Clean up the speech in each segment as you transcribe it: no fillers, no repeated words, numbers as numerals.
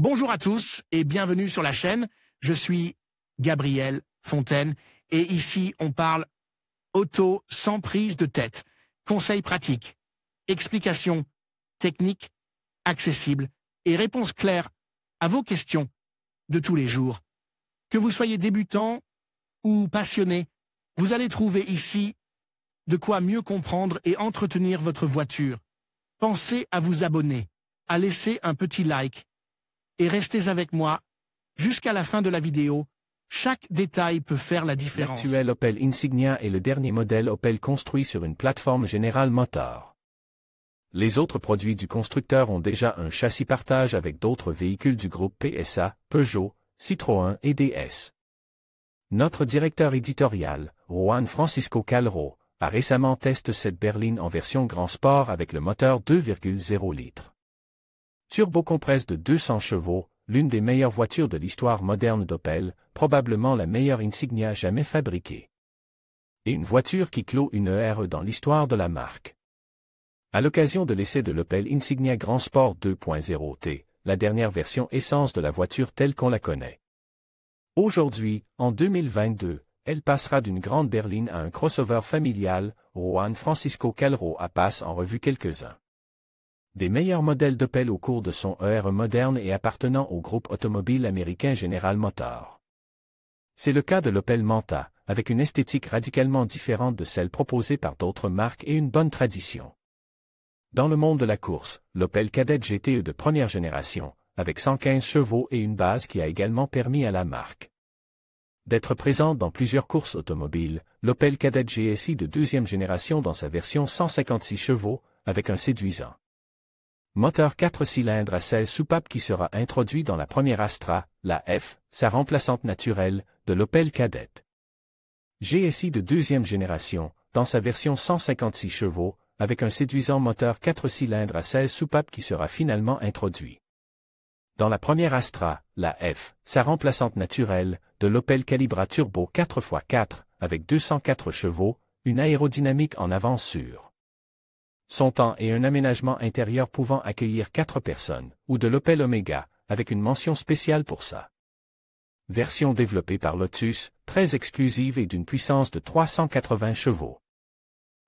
Bonjour à tous et bienvenue sur la chaîne. Je suis Gabriel Fontaine et ici on parle auto sans prise de tête. Conseils pratiques, explications techniques, accessibles et réponses claires à vos questions de tous les jours. Que vous soyez débutant ou passionné, vous allez trouver ici de quoi mieux comprendre et entretenir votre voiture. Pensez à vous abonner, à laisser un petit like et restez avec moi jusqu'à la fin de la vidéo. Chaque détail peut faire la différence. L'actuel Opel Insignia est le dernier modèle Opel construit sur une plateforme General Motors. Les autres produits du constructeur ont déjà un châssis partage avec d'autres véhicules du groupe PSA, Peugeot, Citroën et DS. Notre directeur éditorial, Juan Francisco Calro, a récemment testé cette berline en version Grand Sport avec le moteur 2,0 litres. Turbocompresse de 200 chevaux, l'une des meilleures voitures de l'histoire moderne d'Opel, probablement la meilleure Insignia jamais fabriquée. Et une voiture qui clôt une ère dans l'histoire de la marque. À l'occasion de l'essai de l'Opel Insignia Grand Sport 2.0T, la dernière version essence de la voiture telle qu'on la connaît. Aujourd'hui, en 2022, elle passera d'une grande berline à un crossover familial. Juan Francisco Calro passe en revue quelques-uns des meilleurs modèles d'Opel au cours de son ERE moderne et appartenant au groupe automobile américain General Motors. C'est le cas de l'Opel Manta, avec une esthétique radicalement différente de celle proposée par d'autres marques et une bonne tradition. Dans le monde de la course, l'Opel Kadett GTE de première génération, avec 115 chevaux et une base qui a également permis à la marque d'être présente dans plusieurs courses automobiles, l'Opel Kadett GSI de deuxième génération dans sa version 156 chevaux, avec un séduisant moteur 4 cylindres à 16 soupapes qui sera introduit dans la première Astra, la F, sa remplaçante naturelle, de l'Opel Kadett GSI de deuxième génération, dans sa version 156 chevaux, avec un séduisant moteur 4 cylindres à 16 soupapes qui sera finalement introduit dans la première Astra, la F, sa remplaçante naturelle, de l'Opel Calibra Turbo 4x4, avec 204 chevaux, une aérodynamique en avant sûre. Son temps et un aménagement intérieur pouvant accueillir 4 personnes, ou de l'Opel Omega, avec une mention spéciale pour ça. Version développée par Lotus, très exclusive et d'une puissance de 380 chevaux.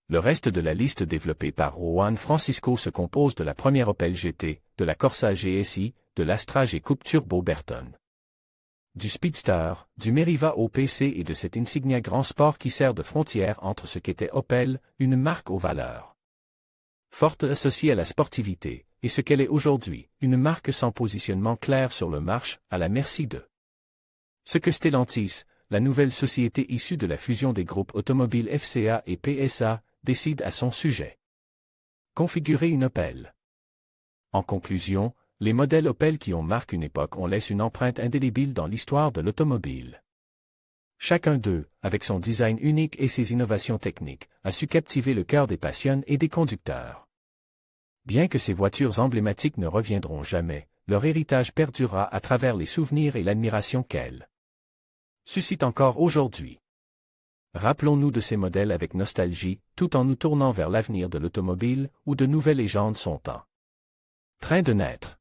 Le reste de la liste développée par Juan Francisco se compose de la première Opel GT, de la Corsa GSI, de l'Astra G Coupe Turbo Berton, du Speedster, du Meriva OPC et de cette Insignia Grand Sport qui sert de frontière entre ce qu'était Opel, une marque aux valeurs forte associée à la sportivité, et ce qu'elle est aujourd'hui, une marque sans positionnement clair sur le marché, à la merci de ce que Stellantis, la nouvelle société issue de la fusion des groupes automobiles FCA et PSA, décide à son sujet. Configurer une Opel. En conclusion, les modèles Opel qui ont marqué une époque ont laissé une empreinte indélébile dans l'histoire de l'automobile. Chacun d'eux, avec son design unique et ses innovations techniques, a su captiver le cœur des passionnés et des conducteurs. Bien que ces voitures emblématiques ne reviendront jamais, leur héritage perdurera à travers les souvenirs et l'admiration qu'elles suscitent encore aujourd'hui. Rappelons-nous de ces modèles avec nostalgie, tout en nous tournant vers l'avenir de l'automobile, où de nouvelles légendes sont en train de naître.